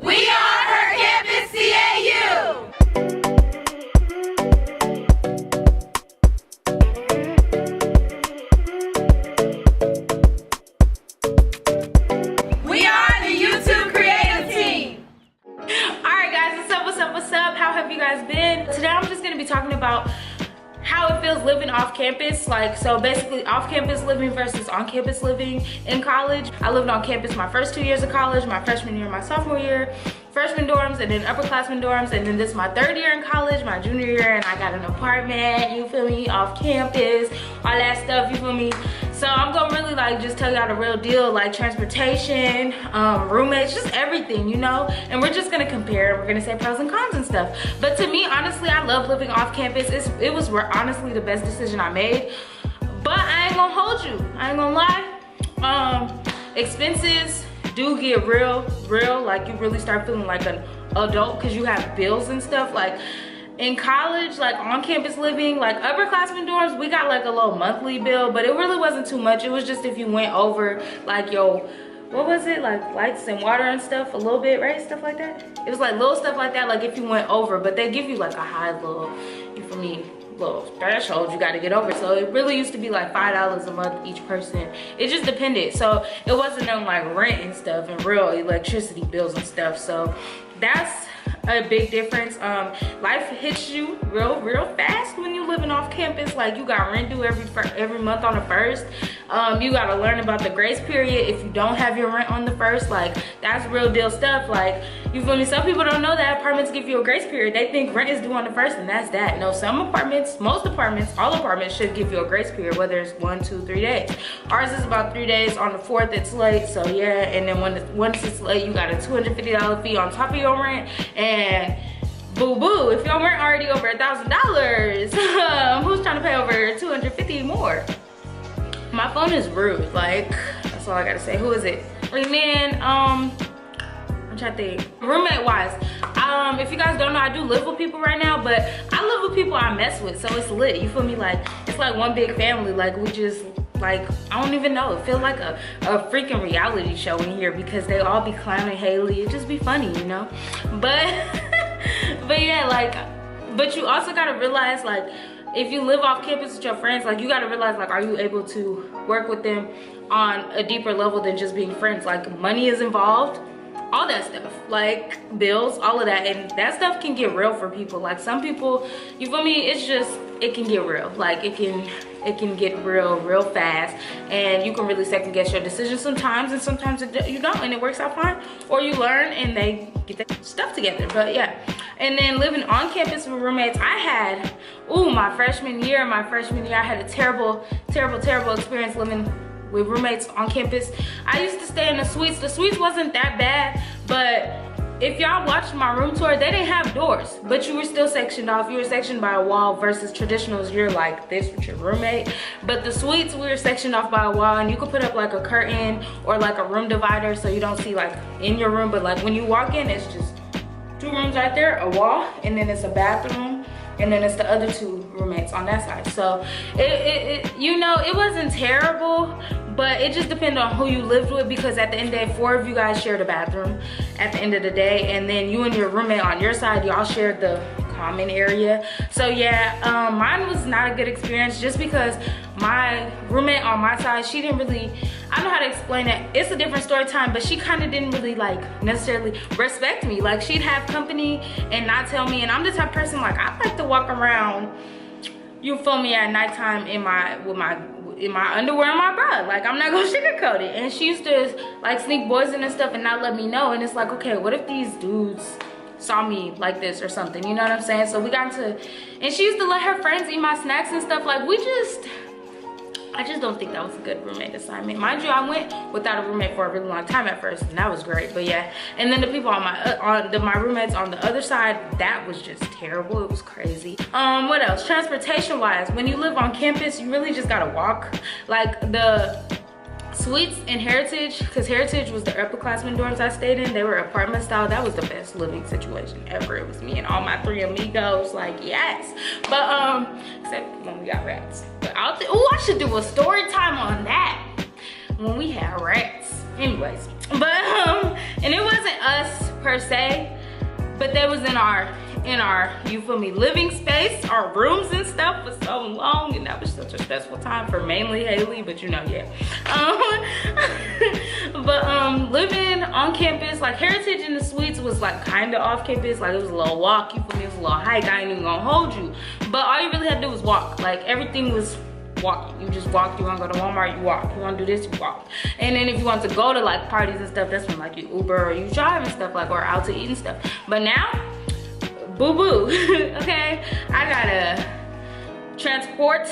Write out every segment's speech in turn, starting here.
We are Her Campus CAU! We are the YouTube creative team! Alright guys, what's up? How have you guys been? Today I'm just going to be talking about how it feels living off campus. So basically off campus living versus on campus living in college. I lived on campus my first 2 years of college, my freshman year, my sophomore year, freshman dorms, and then upperclassmen dorms, and then this is my third year in college, my junior year, and I got an apartment, you feel me, off campus, all that stuff, you feel me. So I'm gonna really just tell y'all the real deal, like transportation, roommates, just everything, you know. And we're just gonna compare, we're gonna say pros and cons and stuff. But to me, honestly, I love living off campus. It was honestly the best decision I made. But I ain't gonna hold you, I ain't gonna lie. Expenses do get real, like you really start feeling like an adult because you have bills and stuff. Like in college, like on campus living, like upperclassmen dorms, we got like a little monthly bill, but it really wasn't too much. It was just if you went over like what was it, like lights and water and stuff a little bit, right? Stuff like that. It was like little stuff like that, like if you went over, but they give you like a high little, you feel me, little threshold you got to get over. So it really used to be like $5 a month each person. It just depended. So it wasn't on like rent and stuff and real electricity bills and stuff. So that's a big difference. Life hits you real fast when you living off campus. Like you got rent due every month on the first. You got to learn about the grace period if you don't have your rent on the first. Like that's real deal stuff. Like, you feel me? Some people don't know that apartments give you a grace period. They think rent is due on the first and that's that. No, some apartments, most apartments, all apartments should give you a grace period, whether it's 1, 2, 3 days. Ours is about 3 days. On the 4th it's late, so yeah. And then once it's late, you got a $250 fee on top of your rent. And boo, if your rent already over $1,000, who's trying to pay over $250 more? My phone is rude, like that's all I gotta say. Who is it? And then I'm trying to think. Roommate wise, if you guys don't know, I do live with people right now, but I live with people I mess with, so it's lit, you feel me? Like it's like one big family. Like we just, like, I don't even know, it feels like a freaking reality show in here because they all be clowning Haley. It just be funny, you know. But but yeah, like, but you also gotta realize, like, if you live off campus with your friends, like you gotta realize, like, are you able to work with them on a deeper level than just being friends? Like money is involved, all that stuff, like bills, all of that, and that stuff can get real for people. Like some people, you feel me, it's just, it can get real. Like it can get real fast, and you can really second guess your decisions sometimes, and sometimes you don't, and it works out fine, or you learn and they get their stuff together. But yeah, and then living on campus with roommates, I had, my freshman year I had a terrible experience living with roommates on campus. I used to stay in the suites. The suites wasn't that bad, but if y'all watched my room tour, they didn't have doors, but you were still sectioned off. You were sectioned by a wall versus traditionals, you're like this with your roommate. But the suites, we were sectioned off by a wall, and you could put up like a curtain or like a room divider so you don't see like in your room, but like when you walk in, it's just 2 rooms right there, a wall, and then it's a bathroom, and then it's the other 2 roommates on that side. So you know, it wasn't terrible, but it just depended on who you lived with, because at the end of the day, 4 of you guys shared a bathroom at the end of the day, and then you and your roommate on your side, y'all shared the common area. So yeah, mine was not a good experience just because my roommate on my side, she didn't really, I don't know how to explain it, it's a different story time, but she kind of didn't really like necessarily respect me. Like she'd have company and not tell me, and I'm the type of person, like I like to walk around, you feel me, at nighttime in my underwear and my bra. Like I'm not gonna sugarcoat it. And she used to like sneak boys in and stuff and not let me know, and it's like, okay, what if these dudes saw me like this or something, you know what I'm saying? So we got to, and she used to let her friends eat my snacks and stuff. Like I just don't think that was a good roommate assignment. Mind you, I went without a roommate for a really long time at first, and that was great. But yeah, and then the people on my roommates on the other side, that was just terrible. It was crazy. What else? Transportation wise, when you live on campus, you really just gotta walk. Like the suites in Heritage, because Heritage was the upperclassmen dorms I stayed in. They were apartment style. That was the best living situation ever. It was me and all my 3 amigos, like yes. But except when we got rats. But I should do a story time on that when we had rats. anyways, but and it wasn't us per se, but they was in our you feel me, living space, our rooms and stuff for so long, and that was such a stressful time for mainly Haley, but you know, yeah. But living on campus, like Heritage in the Suites was like kind of off campus, like it was a little walk, you feel me, it was a little hike. I ain't even gonna hold you, but all you really had to do was walk. Like everything was walking. You just walk. You want to go to Walmart, you walk. You want to do this, you walk. And then if you want to go to like parties and stuff, that's when like you Uber or you drive and stuff, like, or out to eat and stuff. But now, boo-boo. Okay, I gotta transport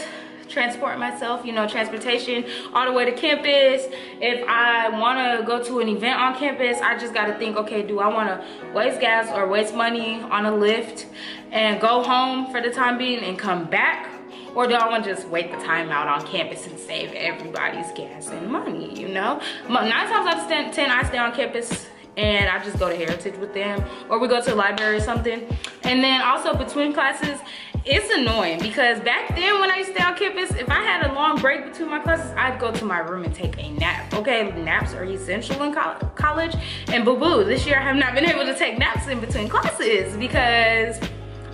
myself, you know, transportation all the way to campus. If I want to go to an event on campus, I just got to think, okay, do I want to waste gas or waste money on a Lyft and go home for the time being and come back? Or do I want to just wait the time out on campus and save everybody's gas and money, you know? 9 times out of 10, I stay on campus and I just go to Heritage with them, or we go to the library or something. And then also between classes, it's annoying because back then when I used to stay on campus, if I had a long break between my classes, I'd go to my room and take a nap. Okay, naps are essential in college, and boo-boo, this year I have not been able to take naps in between classes because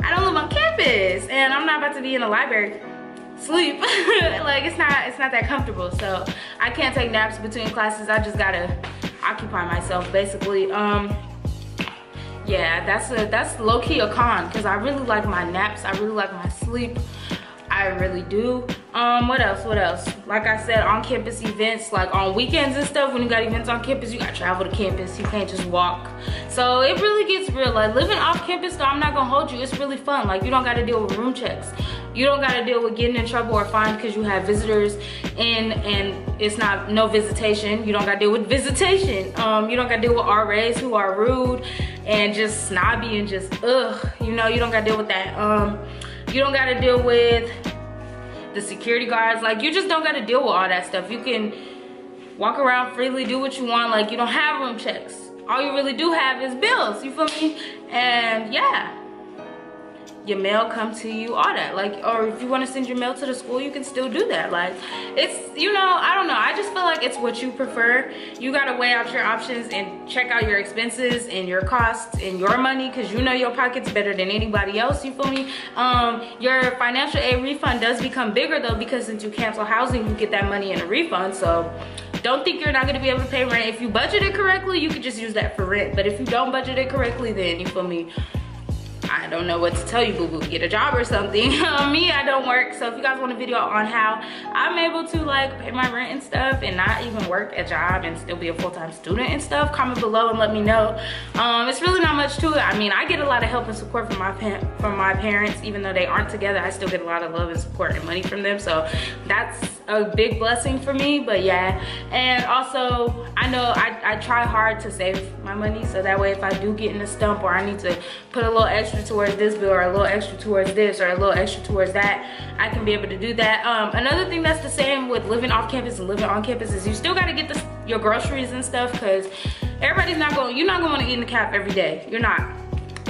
I don't live on campus and I'm not about to be in the library sleep. Like it's not that comfortable, so I can't take naps between classes. I just gotta occupy myself basically. Yeah, that's low-key a con because I really like my naps, I really like my sleep, I really do. What else? Like I said, on campus events, like on weekends and stuff, when you got events on campus, you gotta travel to campus, you can't just walk. So it really gets real. Like living off campus though, I'm not gonna hold you, it's really fun. Like you don't gotta deal with room checks. You don't gotta deal with getting in trouble or fined because you have visitors in and it's no visitation. You don't gotta deal with visitation. You don't gotta deal with RAs who are rude and just snobby and just ugh. You know, you don't gotta deal with that. You don't gotta deal with the security guards. Like you just don't gotta deal with all that stuff. You can walk around freely, do what you want. Like you don't have room checks. All you really do have is bills, you feel me? And yeah, your mail come to you, all that. Like, or if you want to send your mail to the school, you can still do that. Like it's, you know, I don't know, I just feel like it's what you prefer. You gotta weigh out your options and check out your expenses and your costs and your money, because you know your pocket's better than anybody else, you feel me? Your financial aid refund does become bigger though, because since you cancel housing, you get that money in a refund. So don't think you're not gonna be able to pay rent. If you budget it correctly, you could just use that for rent. But if you don't budget it correctly, then you feel me, I don't know what to tell you, boo-boo. Get a job or something. Me, I don't work. So if you guys want a video on how I'm able to like pay my rent and stuff and not even work a job and still be a full-time student and stuff, comment below and let me know. It's really not much to it. I mean, I get a lot of help and support from my parents. Even though they aren't together, I still get a lot of love and support and money from them. So that's a big blessing for me. But yeah, and also I know I try hard to save my money, so that way if I do get in a stump or I need to put a little extra towards this bill or a little extra towards this or a little extra towards that, I can be able to do that. Another thing that's the same with living off campus and living on campus is you still got to get your groceries and stuff, because you're not going to want to eat in the caf every day. You're not.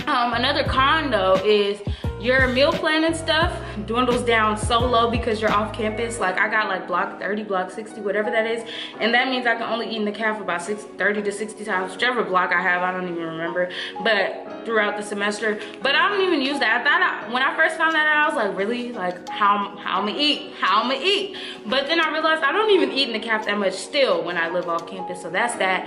Another con though is your meal plan and stuff dwindles down so low because you're off campus. Like I got like block 30, block 60, whatever that is, and that means I can only eat in the caf about 30 to 60 times, whichever block I have, I don't even remember, but throughout the semester. But I don't even use that. I thought when I first found that out, I was like, really? Like how I'ma eat? But then I realized I don't even eat in the caf that much still when I live off campus. So that's that.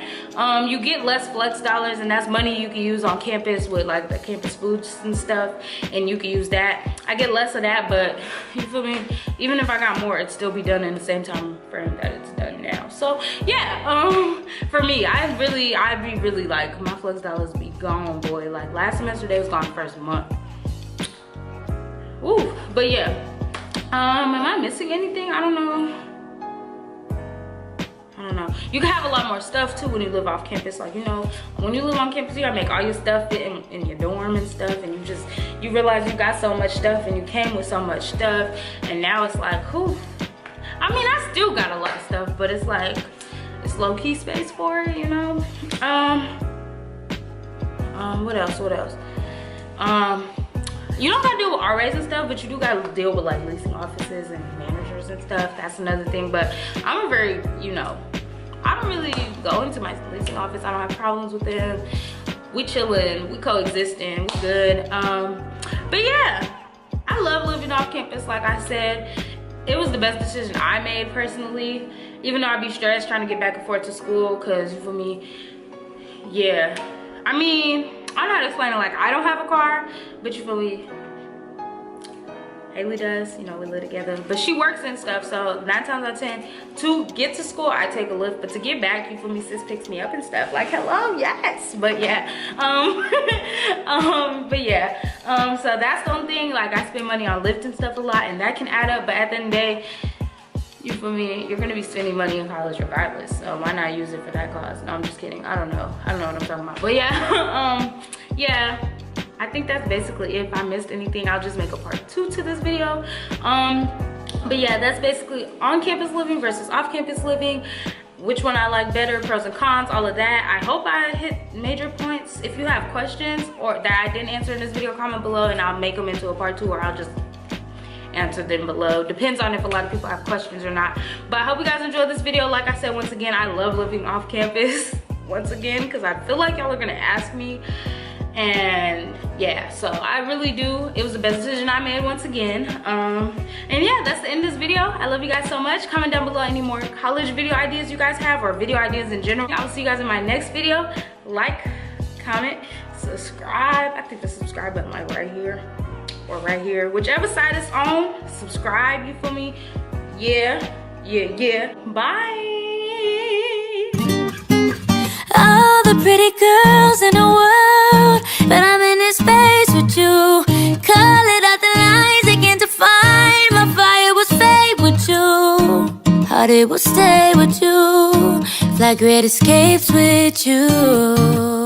You get less flex dollars, and that's money you can use on campus with like the campus foods and stuff, and you can use that. I get less of that, but you feel me? Even if I got more, it'd still be done in the same time frame that it's done now. So yeah, for me, I'd be really like, my flex dollars be gone, boy. Like last semester they was gone the first month. Ooh, but yeah. Am I missing anything? I don't know. You can have a lot more stuff too when you live off campus. Like, you know, when you live on campus, you gotta make all your stuff fit in your dorm and stuff, and you realize you got so much stuff and you came with so much stuff, and now it's like, whew. I mean, I still got a lot of stuff, but it's like, it's low-key space for it, you know? What else? You don't gotta deal with RAs and stuff, but you do gotta deal with like leasing offices and managers and stuff. That's another thing. But I'm a very, you know, I don't really go into my leasing office. I don't have problems with them. We chilling, we coexisting, we good. But yeah, I love living off campus. Like I said, it was the best decision I made personally, even though I'd be stressed trying to get back and forth to school, because for me, yeah, I mean, I'm not explaining like I don't have a car, but you feel me, Haley does, you know, we live together, but she works and stuff, so 9 times out of 10, to get to school, I take a Lyft, but to get back, you feel me, sis picks me up and stuff, like, hello, yes, but yeah, so that's the only thing, like, I spend money on Lyft and stuff a lot, and that can add up, but at the end of the day, you feel me, you're gonna be spending money in college regardless, so why not use it for that cause? No, I'm just kidding, I don't know what I'm talking about, but yeah, yeah. I think that's basically it. If I missed anything, I'll just make a part 2 to this video. But yeah, that's basically on-campus living versus off-campus living. Which one I like better, pros and cons, all of that. I hope I hit major points. If you have questions or that I didn't answer in this video, comment below and I'll make them into a part 2, or I'll just answer them below. Depends on if a lot of people have questions or not. But I hope you guys enjoyed this video. Like I said, once again, I love living off campus. Once again, because I feel like y'all are gonna ask me. And yeah, so I really do. It was the best decision I made once again. And yeah, that's the end of this video. I love you guys so much. Comment down below any more college video ideas you guys have, or video ideas in general. I'll see you guys in my next video. Like, comment, subscribe. I think the subscribe button like right here or right here, whichever side it's on. Subscribe, you feel me? Yeah. Bye. All the pretty girls in the world, but I'm in this space with you. Colored out the lines again to find my fire will fade with you. Heart it will stay with you. Fly great escapes with you.